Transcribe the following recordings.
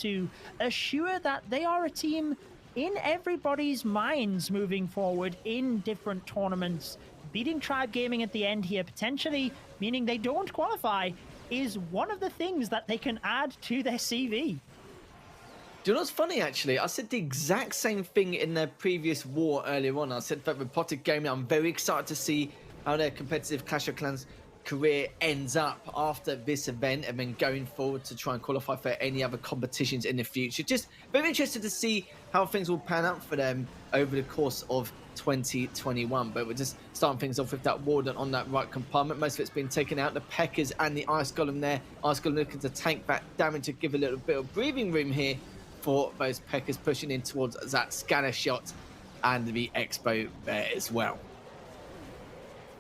to assure that they are a team in everybody's minds moving forward in different tournaments. Beating Tribe Gaming at the end here, potentially meaning they don't qualify, is one of the things that they can add to their CV. Do you know what's funny, actually? I said the exact same thing in their previous war earlier on. I said that Repotted Gaming, I'm very excited to see how their competitive Clash of Clans career ends up after this event and then going forward to try and qualify for any other competitions in the future. Just very interested to see how things will pan out for them over the course of 2021. But we're just starting things off with that Warden on that right compartment. Most of it's been taken out. The Peckers and the Ice Golem there. Ice Golem looking to tank that damage to give a little bit of breathing room here for those Peckers, pushing in towards that scanner shot and the Expo there as well.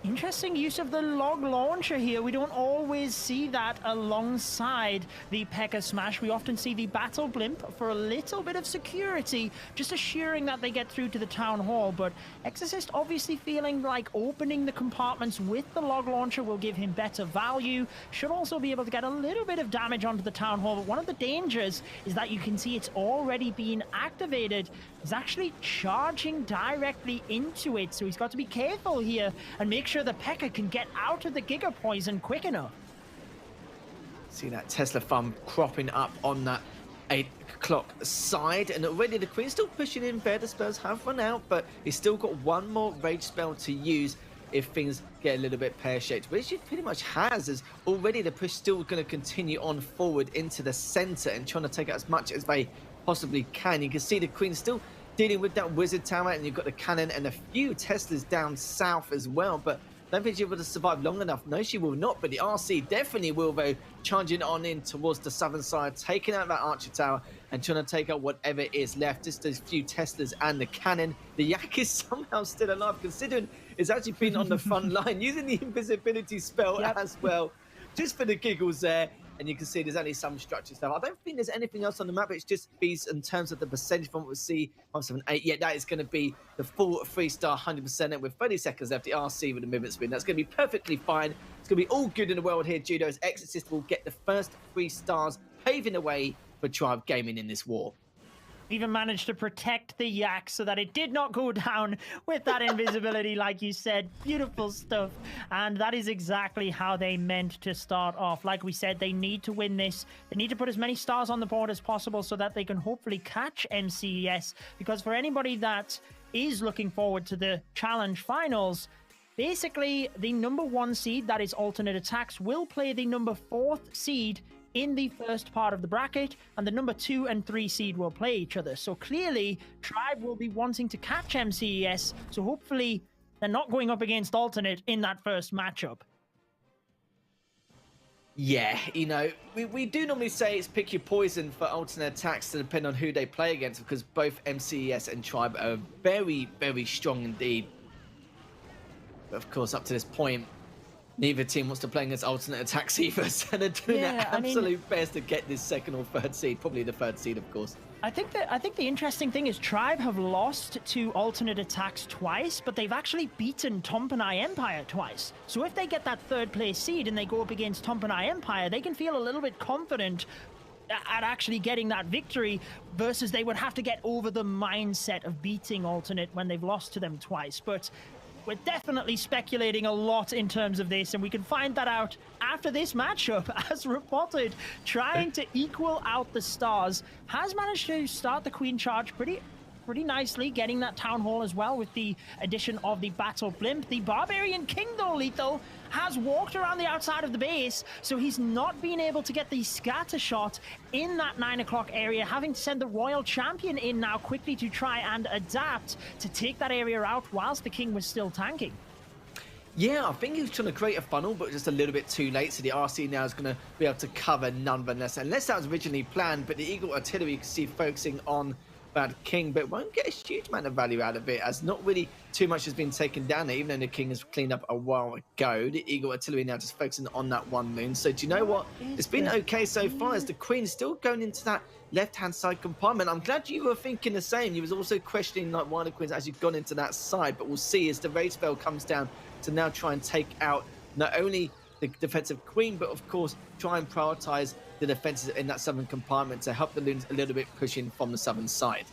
Interesting use of the log launcher here. We don't always see that alongside the P.E.K.K.A. Smash. We often see the Battle Blimp for a little bit of security, just assuring that they get through to the Town Hall. But Exorcist obviously feeling like opening the compartments with the log launcher will give him better value. Should also be able to get a little bit of damage onto the Town Hall. But one of the dangers is that you can see it's already been activated. He's actually charging directly into it, so he's got to be careful here and make sure the P.E.K.K.A. can get out of the Giga Poison quick enough. See that Tesla farm cropping up on that 8 o'clock side, and already the Queen's still pushing in there. The spells have run out, but he's still got one more rage spell to use if things get a little bit pear-shaped, which it pretty much has, as already the push still going to continue on forward into the center and trying to take out as much as they possibly can. You can see the Queen still dealing with that wizard tower, and you've got the cannon and a few Teslas down south as well, but I don't think she's able to survive long enough. No, she will not, but the RC definitely will, though, charging on in towards the southern side, taking out that archer tower and trying to take out whatever is left. Just those few Teslas and the cannon. The Yak is somehow still alive, considering it's actually been on the front line, using the invisibility spell as well, just for the giggles there. And you can see there's only some structure stuff. I don't think there's anything else on the map. It's just these in terms of the percentage from what we see. 178. Yeah, that is going to be the full 3-star 100%. And with 30 seconds left, the RC with the movement spin. That's going to be perfectly fine. It's going to be all good in the world here, Judo, as Exorcist will get the first 3 stars, paving the way for Tribe Gaming in this war. Even managed to protect the Yak so that it did not go down with that invisibility, like you said. Beautiful stuff. And that is exactly how they meant to start off. Like we said, they need to win this. They need to put as many stars on the board as possible so that they can hopefully catch MCES. Because for anybody that is looking forward to the challenge finals, basically the number 1 seed, that is Alternate Attacks, will play the number 4th seed in the first part of the bracket, and the number 2 and 3 seed will play each other. So clearly, Tribe will be wanting to catch MCES, so hopefully they're not going up against Alternate in that first matchup. Yeah, you know, we do normally say it's pick your poison for Alternate Attacks to depend on who they play against, because both MCES and Tribe are very, very strong indeed. But of course, up to this point, neither team wants to play against Alternate Attacks either, so they're doing their absolute best to get this 2nd or 3rd seed, probably the 3rd seed, of course. I think the interesting thing is Tribe have lost to Alternate Attacks twice, but they've actually beaten Tompanai Empire twice. So if they get that 3rd place seed and they go up against Tompanai Empire, they can feel a little bit confident at actually getting that victory, versus they would have to get over the mindset of beating Alternate when they've lost to them twice. But we're definitely speculating a lot in terms of this, and we can find that out after this matchup, as Repotted, trying to equal out the stars, has managed to start the Queen charge pretty nicely, getting that Town Hall as well with the addition of the Battle Blimp. The Barbarian King, though, Lethal, has walked around the outside of the base, so he's not been able to get the scatter shot in that 9 o'clock area, having to send the Royal Champion in now quickly to try and adapt to take that area out whilst the King was still tanking. Yeah, I think he was trying to create a funnel, but just a little bit too late, so the RC now is going to be able to cover nonetheless, unless that was originally planned. But the Eagle Artillery, you can see focusing on Bad King, but won't get a huge amount of value out of it, as not really too much has been taken down there, even though the King has cleaned up a while ago. The Eagle Artillery now just focusing on that 1 moon. So do you know what? It's been okay so far, as the Queen is still going into that left-hand side compartment. I'm glad you were thinking the same. You was also questioning like why the Queen's actually gone into that side, but we'll see as the raid spell comes down to now try and take out not only the defensive Queen, but of course try and prioritize the defenses in that southern compartment to help the Loons a little bit pushing from the southern side.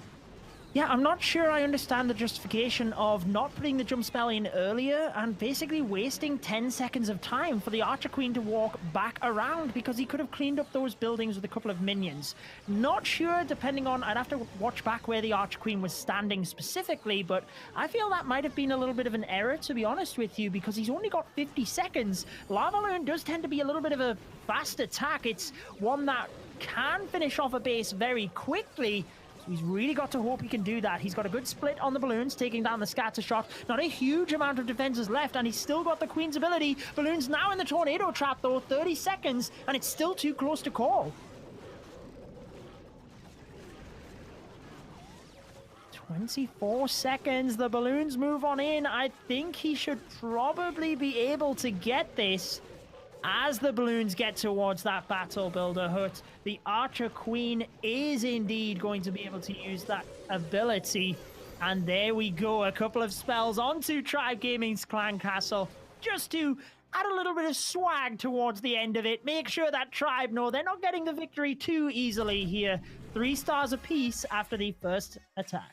Yeah, I'm not sure I understand the justification of not putting the jump spell in earlier and basically wasting 10 seconds of time for the Archer Queen to walk back around, because he could have cleaned up those buildings with a couple of minions. Not sure, depending on, I'd have to watch back where the Archer Queen was standing specifically, but I feel that might have been a little bit of an error, to be honest with you, because he's only got 50 seconds. Lava Loon does tend to be a little bit of a fast attack. It's one that can finish off a base very quickly. He's really got to hope he can do that. He's got a good split on the balloons, taking down the scatter shot. Not a huge amount of defenses left, and he's still got the Queen's ability. Balloons now in the tornado trap, though. 30 seconds, and it's still too close to call. 24 seconds. The balloons move on in. I think he should probably be able to get this. As the balloons get towards that battle builder hut, the Archer Queen is indeed going to be able to use that ability. And there we go, a couple of spells onto Tribe Gaming's Clan Castle, just to add a little bit of swag towards the end of it. Make sure that Tribe know they're not getting the victory too easily here. 3 stars apiece after the first attack.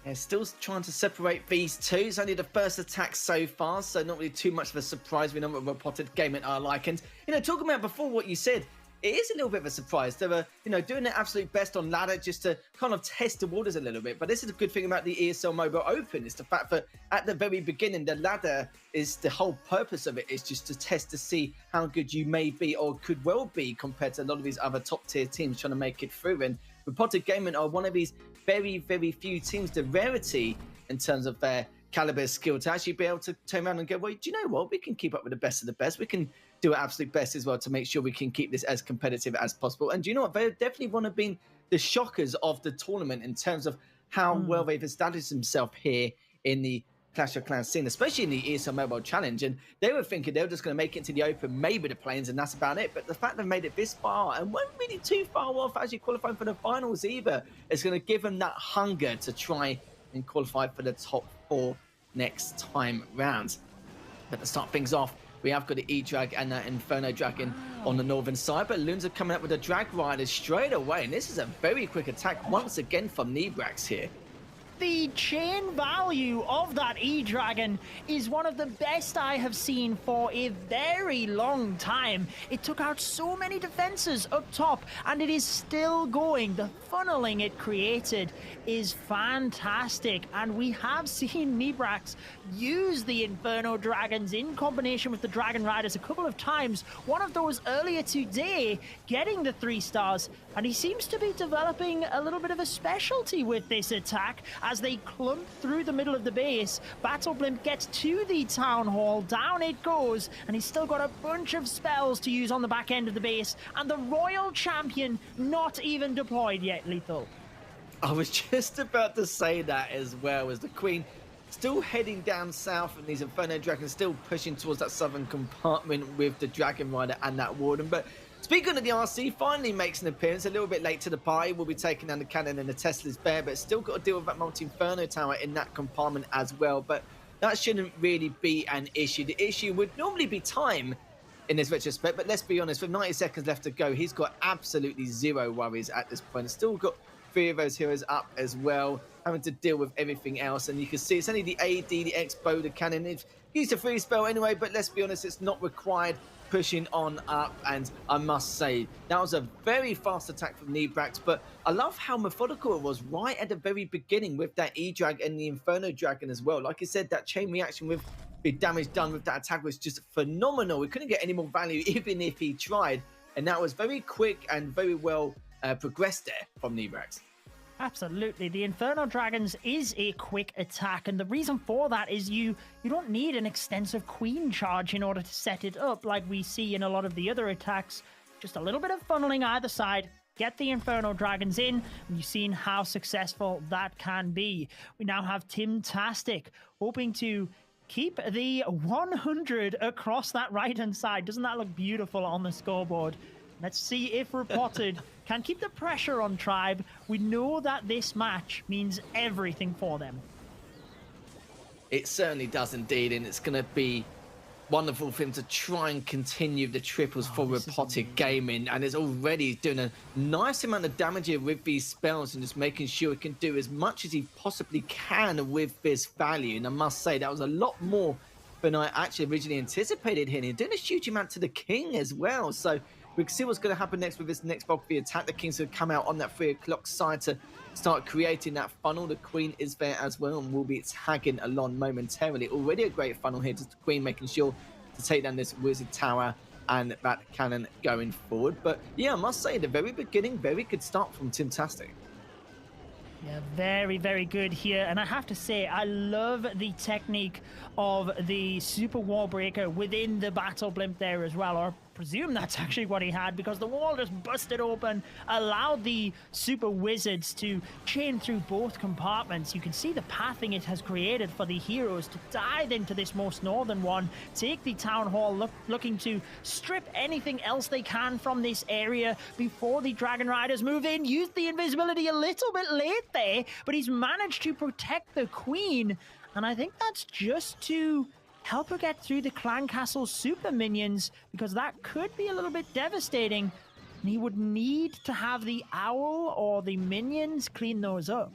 Yeah, still trying to separate these two. It's only the first attack so far, so not really too much of a surprise. We know what Repotted Gaming are like. And, talking about before what you said, it is a little bit of a surprise. They were, doing their absolute best on ladder just to kind of test the waters a little bit. But this is a good thing about the ESL Mobile Open. It's the fact that at the very beginning, the ladder is the whole purpose of it is just to test to see how good you may be or could well be compared to a lot of these other top tier teams trying to make it through. And Repotted Gaming are one of these very, very few teams, the rarity in terms of their caliber skill to actually be able to turn around and go, well, do you know what? We can keep up with the best of the best. We can do our absolute best as well to make sure we can keep this as competitive as possible. And do you know what? They definitely want to be the shockers of the tournament in terms of how well they've established themselves here in the Clash of Clans scene, especially in the ESL Mobile Challenge. And they were thinking they were just going to make it to the Open, maybe the Plains, and that's about it. But the fact they've made it this far and weren't really too far off actually qualifying for the finals either is going to give them that hunger to try and qualify for the top 4 next time round. But to start things off, we have got the E-Drag and the Inferno Dragon on the northern side, but Loons are coming up with the Drag Riders straight away, and this is a very quick attack once again from Nebrax here. The chain value of that E-Dragon is one of the best I have seen for a very long time. It took out so many defenses up top, and it is still going. The funneling it created is fantastic, and we have seen Nebrax use the Inferno Dragons in combination with the Dragon Riders a couple of times. One of those earlier today, getting the 3 stars, and he seems to be developing a little bit of a specialty with this attack as they clump through the middle of the base. Battle Blimp gets to the Town Hall, down it goes, and he's still got a bunch of spells to use on the back end of the base, and the Royal Champion not even deployed yet, Lethal. I was just about to say that as well, as the Queen still heading down south and these Inferno Dragons still pushing towards that southern compartment with the Dragon Rider and that Warden. But speaking of the RC, finally makes an appearance, a little bit late to the party. We'll be taking down the cannon and the Tesla's Bear, but still got to deal with that multi-Inferno tower in that compartment as well. But that shouldn't really be an issue. The issue would normally be time in this retrospect, but let's be honest, with 90 seconds left to go, he's got absolutely zero worries at this point. Still got 3 of those heroes up as well, having to deal with everything else. And you can see it's only the AD, the X-Bow, the cannon. It's used a free spell anyway, but let's be honest, it's not required. Pushing on up, and I must say that was a very fast attack from Nebrax, but I love how methodical it was right at the very beginning with that E-Drag and the Inferno Dragon as well. Like I said, that chain reaction with the damage done with that attack was just phenomenal. We couldn't get any more value even if he tried, and that was very quick and very well progressed there from Nebrax. Absolutely. The Inferno Dragons is a quick attack, and the reason for that is you don't need an extensive queen charge in order to set it up like we see in a lot of the other attacks. Just a little bit of funneling either side, get the Inferno Dragons in, and you've seen how successful that can be. We now have Tim-tastic hoping to keep the 100 across that right-hand side. Doesn't that look beautiful on the scoreboard? Let's see if Repotted can keep the pressure on Tribe. We know that this match means everything for them. It certainly does indeed, and it's going to be wonderful for him to try and continue the triples for Repotted Gaming, and is already doing a nice amount of damage here with these spells and just making sure he can do as much as he possibly can with this value. And I must say that was a lot more than I actually originally anticipated here. And he's doing a huge amount to the king as well. So we can see what's going to happen next with this next Valkyrie attack. The king's going to come out on that 3 o'clock side to start creating that funnel. The queen is there as well and will be tagging along momentarily. Already a great funnel here, just the queen making sure to take down this wizard tower and that cannon going forward. But yeah, I must say, the very beginning, very good start from Timtastic. Yeah, very, very good here. And I have to say, I love the technique of the super wall breaker within the battle blimp there as well, or presume that's actually what he had, because the wall just busted open, allowed the super wizards to chain through both compartments. You can see the pathing it has created for the heroes to dive into this most northern one, take the town hall, looking to strip anything else they can from this area before the dragon riders move in. Used the invisibility a little bit late there, but he's managed to protect the queen, and I think that's just to help her get through the clan castle super minions, because that could be a little bit devastating, and he would need to have the owl or the minions clean those up.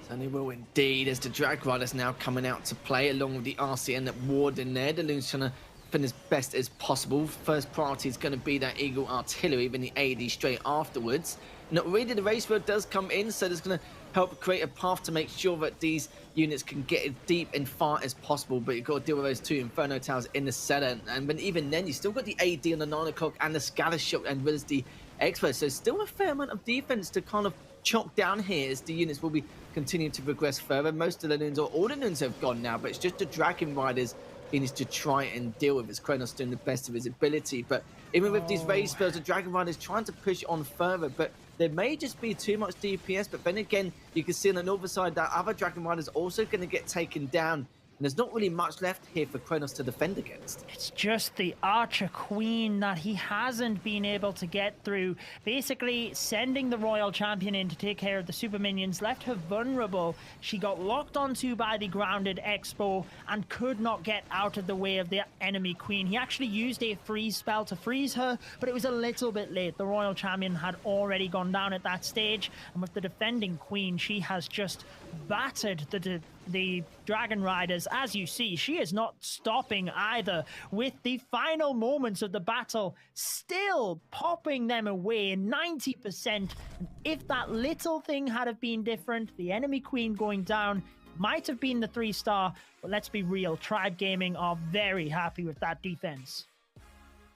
Certainly will indeed, as the drag riders now coming out to play along with the RCN that ward in there. The Loon's trying to finish as best as possible. First priority is going to be that Eagle artillery, then the AD straight afterwards. And already the race road does come in, so there's going to help create a path to make sure that these units can get as deep and far as possible. But you've got to deal with those 2 Inferno Towers in the center. And then even then, you still got the AD on the 9 o'clock and the Scatter Shot and with the Expert. So still a fair amount of defense to kind of chop down here as the units will be continuing to progress further. Most of the Loons, or all the Loons, have gone now, but it's just the Dragon Riders he needs to try and deal with. As Kronos doing the best of his ability. But even with these raise spells, the Dragon Riders trying to push on further, but there may just be too much DPS. But then again, you can see on the northern side that other Dragon Riders also going to get taken down. And there's not really much left here for Kronos to defend against. It's just the Archer Queen that he hasn't been able to get through. Basically, sending the Royal Champion in to take care of the super minions left her vulnerable. She got locked onto by the grounded Expo and could not get out of the way of the enemy Queen. He actually used a freeze spell to freeze her, but it was a little bit late. The Royal Champion had already gone down at that stage, and with the defending Queen, she has just battered the Dragon Riders. As you see, she is not stopping either, with the final moments of the battle still popping them away 90%. And if that little thing had have been different, the enemy Queen going down might have been the 3-star, but let's be real, Tribe Gaming are very happy with that defense.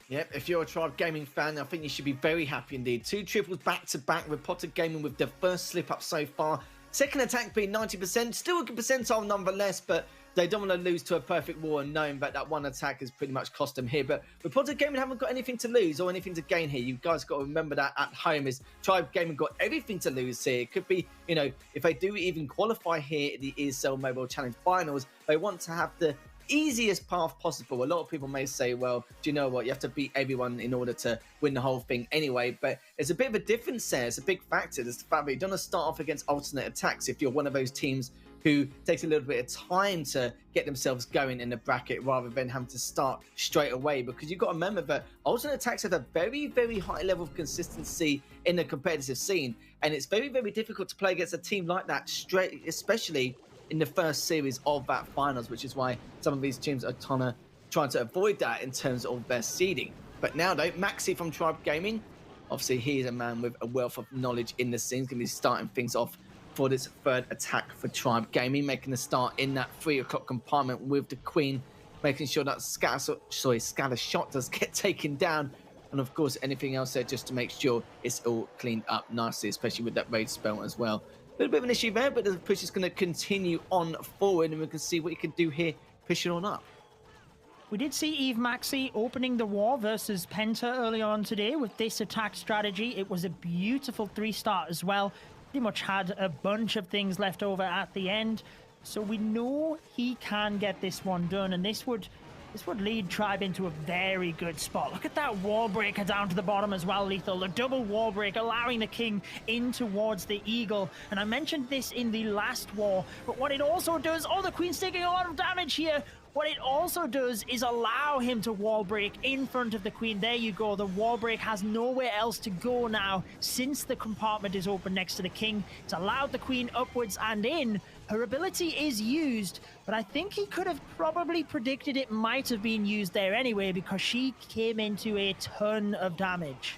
Yep, if you're a Tribe Gaming fan, I think you should be very happy indeed. 2 triples back-to-back, Repotted Gaming with the first slip-up so far. Second attack being 90%, still a good percentile nonetheless, but they don't want to lose to a perfect war, and knowing that that one attack has pretty much cost them here. But Repotted Gaming haven't got anything to lose or anything to gain here. You guys got to remember that at home, is Tribe Gaming got everything to lose here. It could be, you know, if they do even qualify here at the ESL Mobile Challenge Finals, they want to have the easiest path possible. A lot of people may say, well, do you know what, you have to beat everyone in order to win the whole thing anyway. But it's a bit of a difference there. It's a big factor. It's the fact that you don't want to start off against alternate attacks if you're one of those teams who takes a little bit of time to get themselves going in the bracket rather than having to start straight away. Because you've got to remember that alternate attacks have a very, very high level of consistency in the competitive scene, and it's very, very difficult to play against a team like that straight, especially in the first series of that finals, which is why some of these teams are trying to avoid that in terms of their seeding. But now though, Maxi from Tribe Gaming, obviously he is a man with a wealth of knowledge in the scene. He's going to be starting things off for this third attack for Tribe Gaming, making a start in that 3 o'clock compartment with the Queen, making sure that Scatter Shot does get taken down, and of course anything else there just to make sure it's all cleaned up nicely, especially with that raid spell as well. A little bit of an issue there, but the push is going to continue on forward, and we can see what he can do here, pushing on up. We did see Eve Maxi opening the war versus Penta earlier on today with this attack strategy. It was a beautiful 3-star as well. Pretty much had a bunch of things left over at the end. So we know he can get this one done, and this would lead Tribe into a very good spot. Look at that wall breaker down to the bottom as well, Lethal. The double wall break allowing the king in towards the eagle. And I mentioned this in the last war, but what it also does, oh, the queen's taking a lot of damage here. What it also does is allow him to wall break in front of the queen. There you go. The wall break has nowhere else to go now since the compartment is open next to the king. It's allowed the queen upwards and in. Her ability is used, but I think he could have probably predicted it might have been used there anyway, because she came into a ton of damage.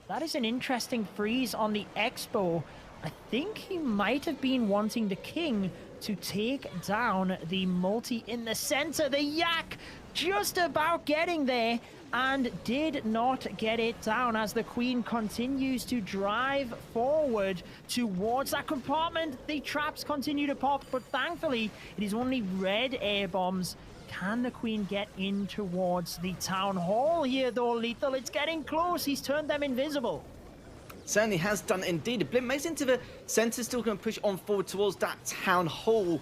That is an interesting freeze on the Expo. I think he might have been wanting the king to take down the multi in the center. The yak just about getting there and did not get it down as the queen continues to drive forward towards that compartment. The traps continue to pop, but thankfully it is only red air bombs. Can the queen get in towards the town hall here though, Lethal? It's getting close. He's turned them invisible. Certainly has done indeed. A blimp makes into the centre, still going to push on forward towards that town hall.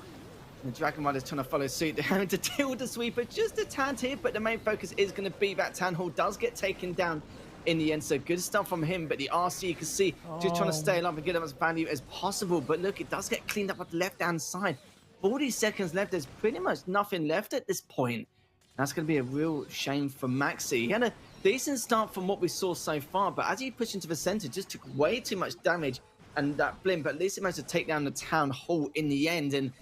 And the Dragon Rider's trying to follow suit. They're having to deal with the sweeper just a tad here, but the main focus is going to be that town hall. Does get taken down in the end, so good stuff from him. But the RC, you can see, just trying to stay alive and get as much value as possible. But look, it does get cleaned up at the left-hand side. 40 seconds left. There's pretty much nothing left at this point. That's going to be a real shame for Maxi. He had a decent start from what we saw so far, but as he pushed into the center, just took way too much damage. And that blimp, at least he managed to take down the town hall in the end. And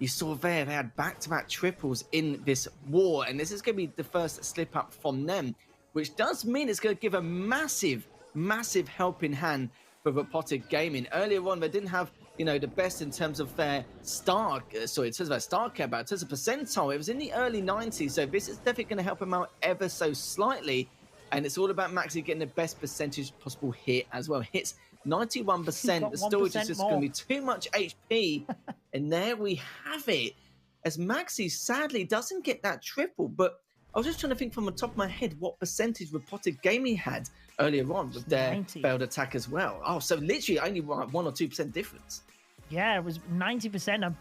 you saw there, they had back-to-back triples in this war. And this is going to be the first slip up from them, which does mean it's going to give a massive, massive helping hand for Repotted Gaming. Earlier on, they didn't have, you know, the best in terms of their star, in terms of their star care, but in terms of percentile, it was in the early 90s, so this is definitely going to help him out ever so slightly, and it's all about Maxi getting the best percentage possible hit as well. Hits 91%, the storage is just going to be too much HP, and there we have it, as Maxi sadly doesn't get that triple, but I was just trying to think from the top of my head what percentage Repotted Gaming had earlier on with their 90. failed attack as well. Oh, so literally only 1 or 2% difference. Yeah, it was 90%,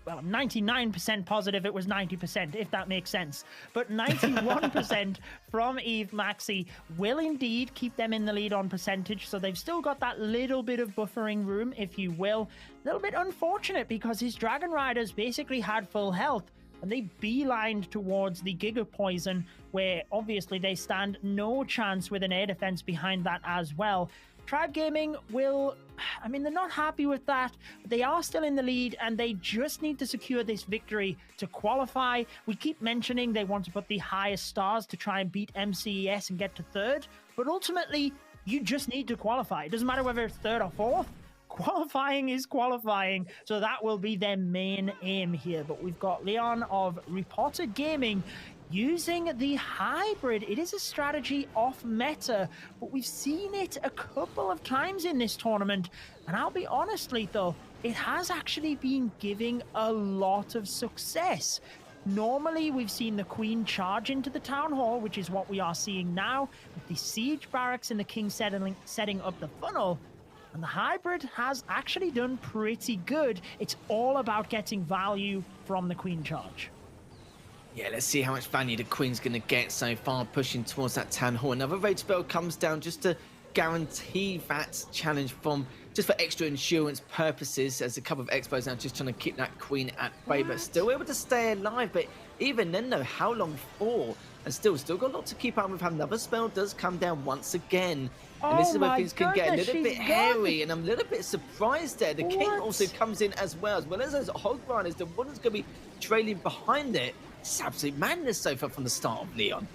well, 99% positive it was 90%, if that makes sense. But 91% from Eve Maxi will indeed keep them in the lead on percentage, so they've still got that little bit of buffering room, if you will. A little bit unfortunate because his Dragon Riders basically had full health, and they beelined towards the Giga Poison, where obviously they stand no chance with an air defense behind that as well. Tribe Gaming will, I mean, they're not happy with that, but they are still in the lead, and they just need to secure this victory to qualify. We keep mentioning they want to put the highest stars to try and beat MCES and get to third, but ultimately, you just need to qualify. It doesn't matter whether it's third or fourth. Qualifying is qualifying, so that will be their main aim here. But we've got Leon of Repotted Gaming using the hybrid. It is a strategy off meta, but we've seen it a couple of times in this tournament, and I'll be honest, though, it has actually been giving a lot of success. Normally, we've seen the queen charge into the town hall, which is what we are seeing now, with the siege barracks and the king setting up the funnel. And the hybrid has actually done pretty good. It's all about getting value from the queen charge. Yeah, let's see how much value the queen's going to get so far, pushing towards that town hall. Another rage spell comes down just to guarantee that challenge from, just for extra insurance purposes, as a couple of expos now just trying to keep that queen at bay, but still able to stay alive. But even then, though, how long for? And still got a lot to keep up with. Another spell does come down once again. And this is where things can get a little bit hairy, and I'm a little bit surprised there. The king also comes in as well as those hog riders. The one that's going to be trailing behind it. It's absolute madness so far from the start of Leon.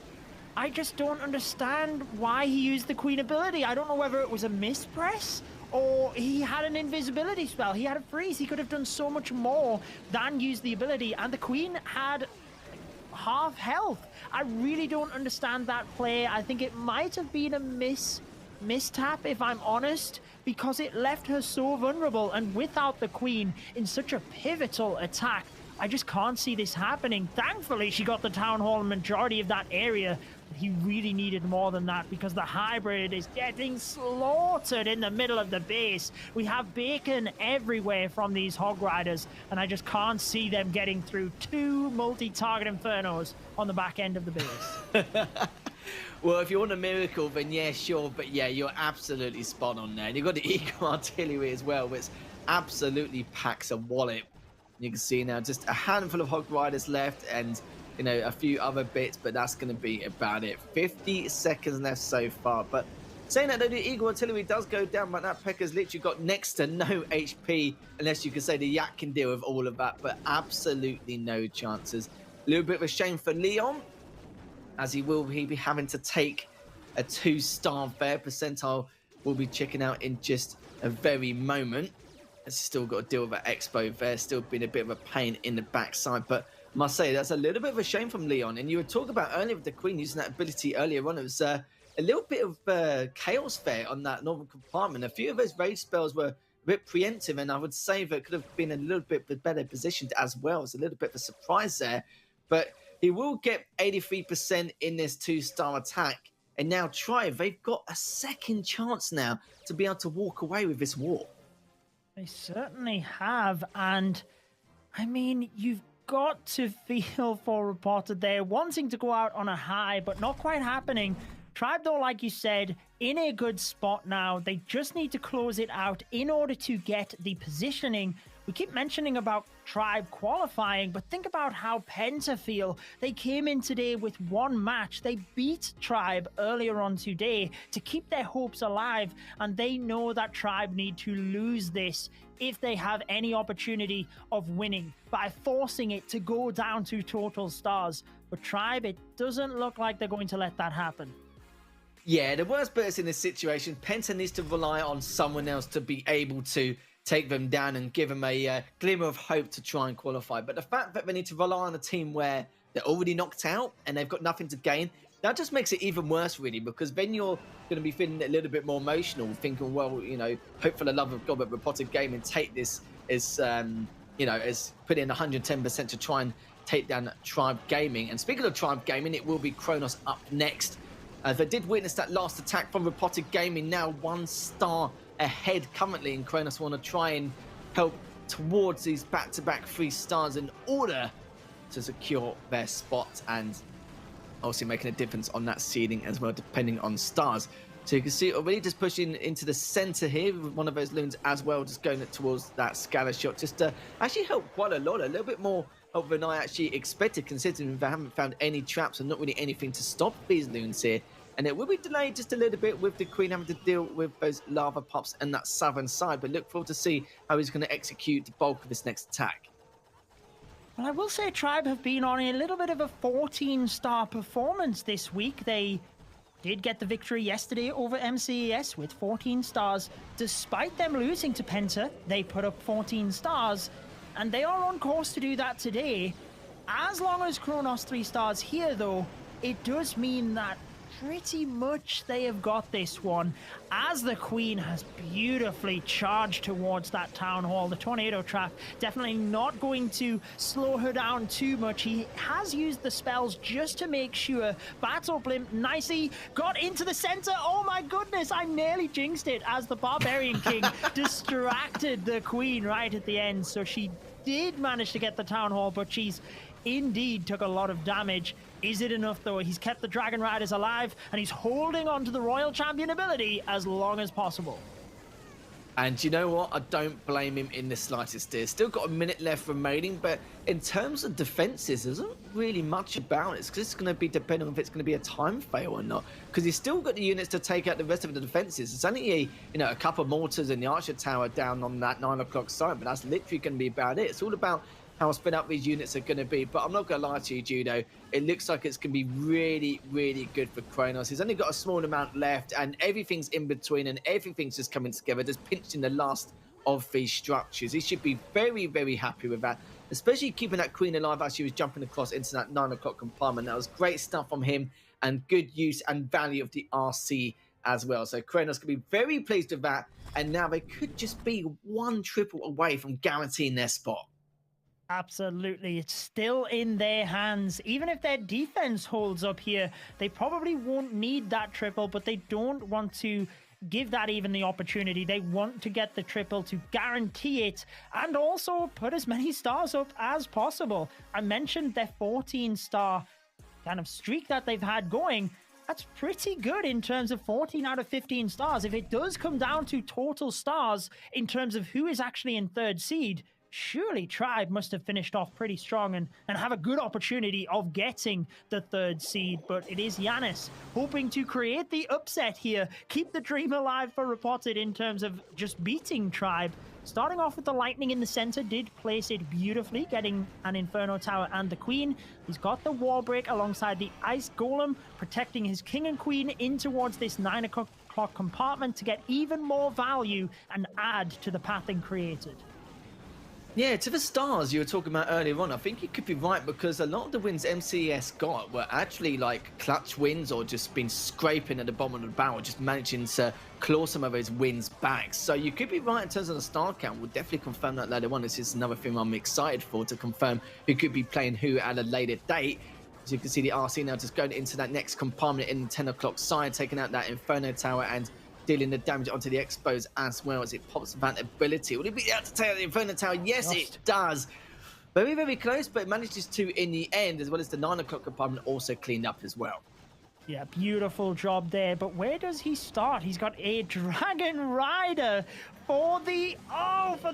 I just don't understand why he used the queen ability. I don't know whether it was a mispress or he had an invisibility spell. He had a freeze. He could have done so much more than use the ability, and the queen had half health. I really don't understand that play. I think it might have been a mistap, if I'm honest, because it left her so vulnerable, and without the queen in such a pivotal attack, I just can't see this happening. Thankfully, she got the town hall majority of that area. He really needed more than that because the hybrid is getting slaughtered in the middle of the base. We have bacon everywhere from these hog riders, and I just can't see them getting through 2 multi-target infernos on the back end of the base. Well, if you want a miracle, then yeah, sure. But yeah, you're absolutely spot on there. And you've got the eco artillery as well, which absolutely packs a wallet. You can see now just a handful of Hog Riders left and, you know, a few other bits, but that's going to be about it. 50 seconds left so far. But saying that, though, the Eagle Artillery does go down, but that Pekka's literally got next to no HP, unless you can say the Yak can deal with all of that, but absolutely no chances. A little bit of a shame for Leon, as he be having to take a 2-star there. Percentile will be checking out in just a very moment. It's still got to deal with that Expo there, still been a bit of a pain in the backside, but I must say that's a little bit of a shame from Leon. And you were talking about earlier with the Queen using that ability earlier on. It was a little bit of chaos there on that northern compartment. A few of those rage spells were a bit preemptive, and I would say that could have been a little bit better positioned as well. It's a little bit of a surprise there, but he will get 83% in this 2-star attack. And now Tribe, they've got a second chance now to be able to walk away with this war. They certainly have, and I mean, you've got to feel for Repotted there, wanting to go out on a high, but not quite happening. Tribe, though, like you said, in a good spot now. They just need to close it out in order to get the positioning. We keep mentioning about Tribe qualifying, but think about how Penta feel. They came in today with one match. They beat Tribe earlier on today to keep their hopes alive, and they know that Tribe need to lose this if they have any opportunity of winning by forcing it to go down to total stars. But Tribe, it doesn't look like they're going to let that happen. Yeah, the worst bit is in this situation, Penta needs to rely on someone else to be able to take them down and give them a glimmer of hope to try and qualify. But the fact that they need to rely on a team where they're already knocked out and they've got nothing to gain, that just makes it even worse, really, because then you're going to be feeling a little bit more emotional, thinking, well, you know, hope for the love of God that Repotted Gaming take this as, you know, as put in 110% to try and take down Tribe Gaming. And speaking of Tribe Gaming, it will be Kronos up next. They did witness that last attack from Repotted Gaming, now 1 star ahead currently, and Kronos want to try and help towards these back-to-back 3 stars in order to secure their spot, and also making a difference on that seeding as well, depending on stars. So you can see already just pushing into the center here with one of those loons as well, just going towards that scatter shot, just to actually help quite a lot, a little bit more help than I actually expected, considering they haven't found any traps and not really anything to stop these loons here. And it will be delayed just a little bit with the Queen having to deal with those lava pups and that southern side, but look forward to see how he's going to execute the bulk of this next attack. Well, I will say Tribe have been on a little bit of a 14-star performance this week. They did get the victory yesterday over MCES with 14 stars. Despite them losing to Penta, they put up 14 stars, and they are on course to do that today. As long as Kronos 3 stars here, though, it does mean that pretty much they have got this one, as the Queen has beautifully charged towards that town hall. The tornado trap definitely not going to slow her down too much. He has used the spells just to make sure. Battle Blimp nicely got into the center. Oh my goodness, I nearly jinxed it as the Barbarian King distracted the Queen right at the end. So she did manage to get the town hall, but she's indeed took a lot of damage. Is it enough, though? He's kept the Dragon Riders alive, and he's holding on to the Royal Champion ability as long as possible. And you know what? I don't blame him in the slightest. There's still got a minute left remaining, but in terms of defenses, there isn't really much about it. It's going to be depending on if it's going to be a time fail or not, because he's still got the units to take out the rest of the defenses. It's only a couple of mortars and the Archer Tower down on that 9 o'clock side, but that's literally going to be about it. It's all about how spin up these units are going to be. But I'm not going to lie to you, Judo. It looks like it's going to be really, really good for Kronos. He's only got a small amount left, and everything's in between, and everything's just coming together, just pinching the last of these structures. He should be very, very happy with that, especially keeping that Queen alive as she was jumping across into that 9 o'clock compartment. That was great stuff from him, and good use and value of the RC as well. So Kronos could be very pleased with that, and now they could just be 1 triple away from guaranteeing their spot. Absolutely. It's still in their hands. Even if their defense holds up here, they probably won't need that triple, but they don't want to give that even the opportunity. They want to get the triple to guarantee it and also put as many stars up as possible. I mentioned their 14-star kind of streak that they've had going. That's pretty good in terms of 14 out of 15 stars. If it does come down to total stars in terms of who is actually in 3rd seed, surely Tribe must have finished off pretty strong and have a good opportunity of getting the third seed. But it is Giannis hoping to create the upset here, keep the dream alive for Repotted in terms of just beating Tribe. Starting off with the Lightning in the center, did place it beautifully, getting an Inferno Tower and the Queen. He's got the Wall Break alongside the Ice Golem, protecting his King and Queen in towards this 9 o'clock compartment to get even more value and add to the pathing created. Yeah, to the stars you were talking about earlier on, I think you could be right, because a lot of the wins MCES got were actually like clutch wins or just been scraping at the bottom of the barrel, just managing to claw some of those wins back. So you could be right in terms of the star count. We'll definitely confirm that later on. This is another thing I'm excited for, to confirm who could be playing who at a later date. As you can see, the RC now just going into that next compartment in the 10 o'clock side, taking out that Inferno Tower and dealing the damage onto the Expos as well as it pops that ability. Will it be able to take out the Inferno Tower? Yes, it does. Very, very close, but it manages to in the end, as well as the 9 o'clock compartment also cleaned up as well. Yeah, beautiful job there. But where does he start? He's got a Dragon Rider for the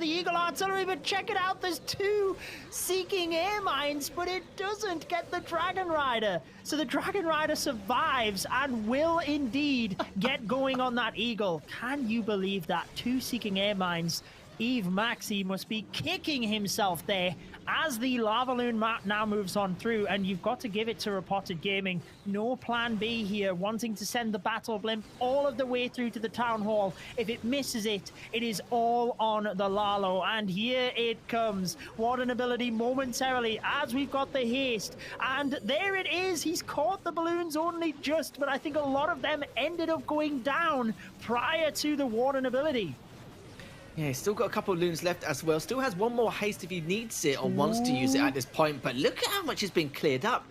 Eagle Artillery. But check it out, there's 2 Seeking Air Mines, but it doesn't get the Dragon Rider. So the Dragon Rider survives and will indeed get going on that Eagle. Can you believe that? 2 Seeking Air Mines. Eve Maxi must be kicking himself there as the Lava Loon map now moves on through, and you've got to give it to Repotted Gaming. No plan B here, wanting to send the Battle Blimp all of the way through to the Town Hall. If it misses it, it is all on the Lalo, and here it comes. What an ability momentarily as we've got the haste, and there it is. He's caught the balloons only just, but I think a lot of them ended up going down prior to the Warden ability. Yeah, he's still got a couple of loons left as well. Still has one more haste if he needs it or wants to use it at this point. But look at how much has been cleared up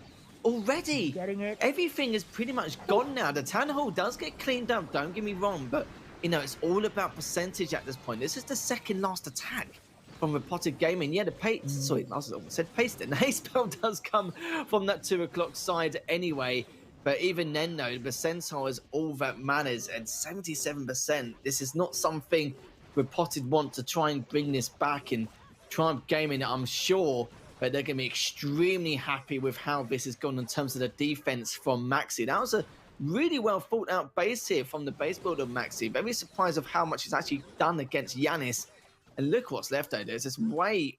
already. Getting it. Everything is pretty much gone now. The Town Hall does get cleaned up, don't get me wrong. But, you know, it's all about percentage at this point. This is the second last attack from Repotted Gaming. Yeah, the pace... Sorry, I almost said paste it. The haste spell does come from that 2 o'clock side anyway. But even then, though, the percentile is all that matters. And 77%. This is not something Repotted want to try and bring this back, and Triumph Gaming, I'm sure that they're going to be extremely happy with how this has gone in terms of the defense from Maxi. That was a really well thought out base here from the base builder of Maxi. Very surprised of how much he's actually done against Giannis. And look what's left though. There's just way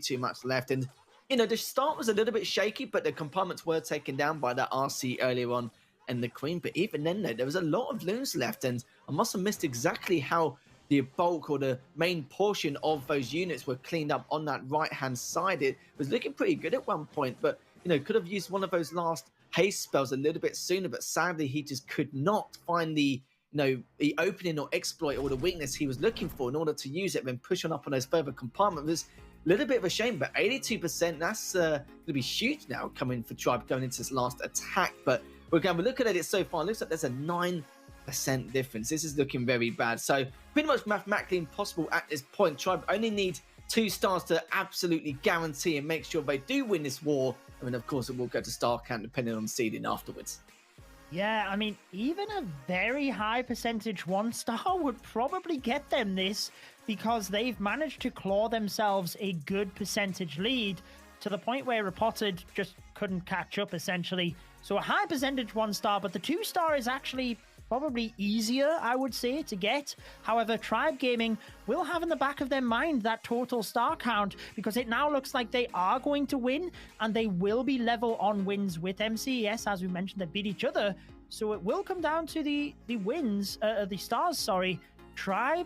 too much left. And, you know, the start was a little bit shaky, but the compartments were taken down by that RC earlier on and the Queen. But even then, though, there was a lot of loons left, and I must have missed exactly how the bulk or the main portion of those units were cleaned up on that right-hand side. It was looking pretty good at one point, but, you know, could have used one of those last haste spells a little bit sooner, but sadly he just could not find the, you know, the opening or exploit or the weakness he was looking for in order to use it, then push on up on those further compartments. It was a little bit of a shame, but 82%, that's going to be huge now coming for Tribe going into this last attack. But we're going to look at it so far. It looks like there's a 9% difference. This is looking very bad. So pretty much mathematically impossible at this point. Tribe only need 2 stars to absolutely guarantee and make sure they do win this war. I mean, of course, it will go to star count depending on seeding afterwards. Yeah, I mean, even a very high percentage 1-star would probably get them this, because they've managed to claw themselves a good percentage lead to the point where Repotted just couldn't catch up, essentially. So a high percentage 1-star, but the 2-star is actually probably easier, I would say, to get. However, Tribe Gaming will have in the back of their mind that total star count, because it now looks like they are going to win, and they will be level on wins with MCES. As we mentioned, they beat each other, so it will come down to the stars, sorry. Tribe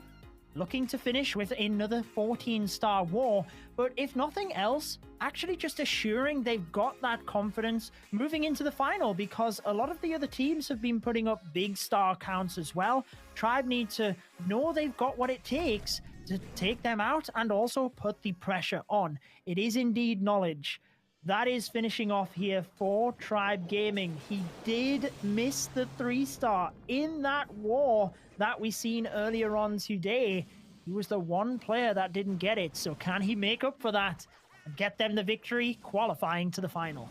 looking to finish with another 14-star war, but if nothing else, actually just assuring they've got that confidence moving into the final, because a lot of the other teams have been putting up big star counts as well. Tribe need to know they've got what it takes to take them out and also put the pressure on. It is indeed knowledge. That is finishing off here for Tribe Gaming. He did miss the 3-star in that war that we seen earlier on today. He was the one player that didn't get it. So can he make up for that and get them the victory, qualifying to the final?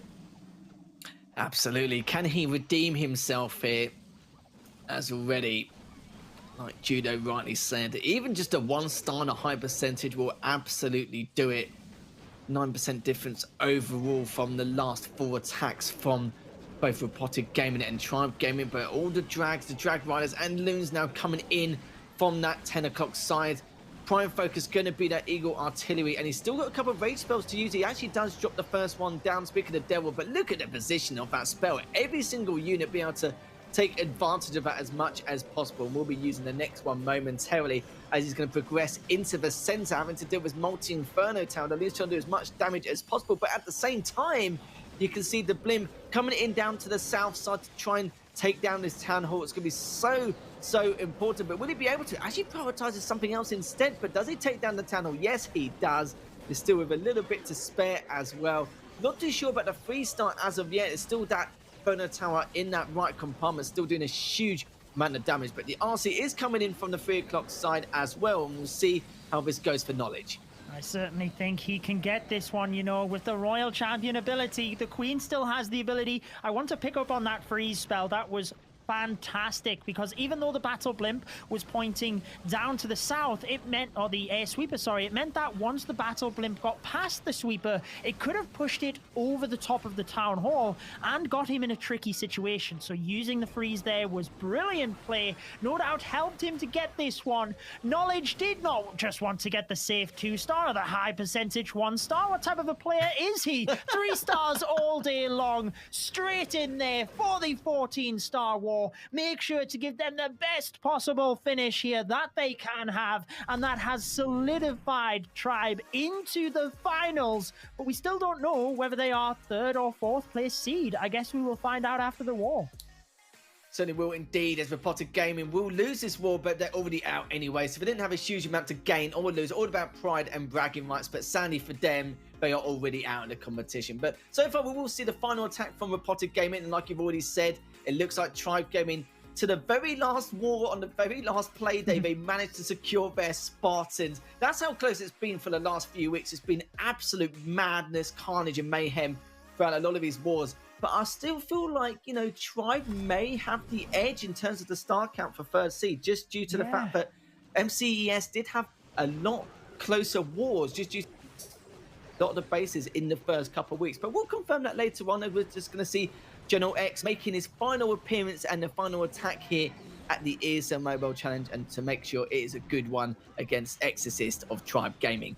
Absolutely. Can he redeem himself here? As already Like Judo rightly said, even just a 1-star and a high percentage will absolutely do it. 9% difference overall from the last 4 attacks from both Repotted Gaming and Tribe Gaming, but all the drags, the drag riders and loons now coming in from that 10 o'clock side. Prime focus going to be that Eagle Artillery, and he's still got a couple of rage spells to use. He actually does drop the first one down, speaking of the devil, but look at the position of that spell. Every single unit be able to take advantage of that as much as possible, and we'll be using the next one momentarily as he's going to progress into the center, having to deal with multi-inferno tower. At least trying to do as much damage as possible, but at the same time you can see the blimp coming in down to the south side to try and take down this town hall. It's going to be so important, but will he be able to actually prioritize something else instead? But does he take down the town hall? Yes, he does. He's still with a little bit to spare as well. Not too sure about the 3-star as of yet. It's still that Inferno tower in that right compartment, still doing a huge amount of damage, but the RC is coming in from the 3 o'clock side as well, and we'll see how this goes for Knowledge. I certainly think he can get this one, you know, with the Royal Champion ability. The Queen still has the ability. I want to pick up on that freeze spell. That was fantastic, because even though the battle blimp was pointing down to the south, it meant, or the air sweeper, sorry, it meant that once the battle blimp got past the sweeper, it could have pushed it over the top of the town hall and got him in a tricky situation. So using the freeze there was brilliant play. No doubt helped him to get this one. Knowledge did not just want to get the safe 2-star or the high percentage 1-star. What type of a player is he? 3 stars all day long, straight in there for the 14-star war. Make sure to give them the best possible finish here that they can have, and that has solidified Tribe into the finals. But we still don't know whether they are 3rd or 4th place seed. I guess we will find out after the war. Certainly will indeed, as Repotted Gaming will lose this war, but they're already out anyway, so they didn't have a huge amount to gain or lose. All about pride and bragging rights, but sadly for them, they are already out in the competition. But so far, we will see the final attack from Repotted Gaming, and like you've already said, it looks like Tribe Gaming, to the very last war on the very last play day, they managed to secure their Spartans. That's how close it's been for the last few weeks. It's been absolute madness, carnage, and mayhem throughout a lot of these wars. But I still feel like, you know, Tribe may have the edge in terms of the star count for 3rd seed, just due to the fact that MCES did have a lot closer wars, just due to a lot of the bases in the first couple of weeks. But we'll confirm that later on. We're just going to see General X making his final appearance and the final attack here at the ESL Mobile Challenge, and to make sure it is a good one against Exorcist of Tribe Gaming.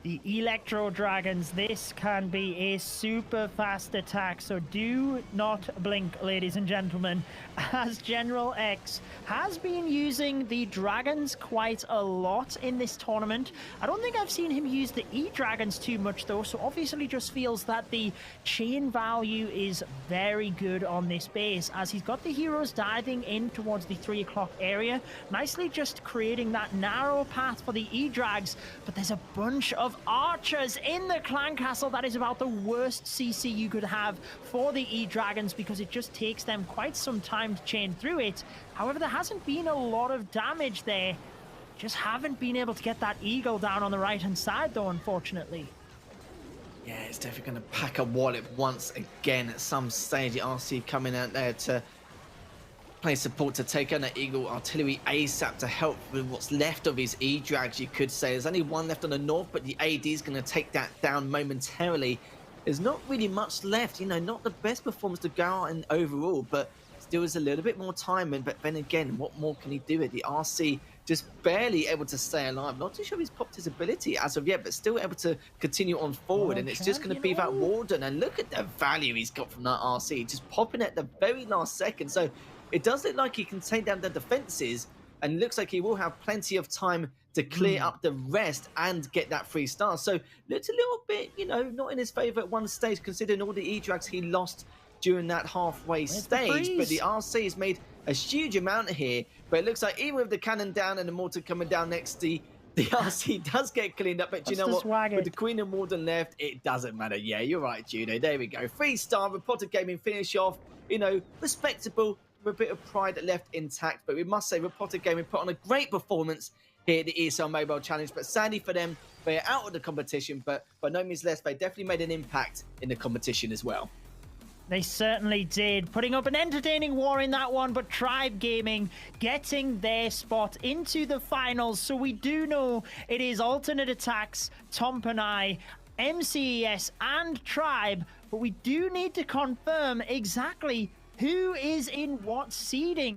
The Electro Dragons, this can be a super fast attack, so do not blink, ladies and gentlemen, as General X has been using the Dragons quite a lot in this tournament. I don't think I've seen him use the E-Dragons too much though, so obviously just feels that the chain value is very good on this base, as he's got the heroes diving in towards the 3 o'clock area, nicely just creating that narrow path for the E-Drags, but there's a bunch of archers in the clan castle. That is about the worst CC you could have for the E-Dragons, because it just takes them quite some time to chain through it. However, there hasn't been a lot of damage there. Just haven't been able to get that eagle down on the right hand side though, unfortunately. Yeah, it's definitely going to pack a wallet once again at some stage. The RC coming out there to play support to take on that Eagle Artillery ASAP to help with what's left of his E-Drags, you could say. There's only one left on the north, but the AD is going to take that down momentarily. There's not really much left, you know, not the best performance to go out in overall, but still is a little bit more time. But then again, what more can he do with the RC? Just barely able to stay alive. Not too sure if he's popped his ability as of yet, but still able to continue on forward. And it's just going to be that Warden. And look at the value he's got from that RC, just popping at the very last second. So it does look like he can take down the defenses, and looks like he will have plenty of time to clear up the rest and get that 3 star. So looks a little bit, you know, not in his favour at one stage, considering all the E-Drags he lost during that halfway stage. But the RC has made a huge amount here. But it looks like even with the cannon down and the mortar coming down next, the RC does get cleaned up. But you know what? With the Queen and Warden left, it doesn't matter. Yeah, you're right, Judo. There we go. 3 star, Repotted Gaming finish off, you know, respectable, with a bit of pride left intact. But we must say, Repotted Gaming put on a great performance here at the ESL Mobile Challenge. But sadly for them, they are out of the competition. But by no means less, they definitely made an impact in the competition as well. They certainly did, putting up an entertaining war in that one, but Tribe Gaming getting their spot into the finals. So we do know it is Alternate Attacks, Tomp and I, MCES, and Tribe, but we do need to confirm exactly who is in what seeding.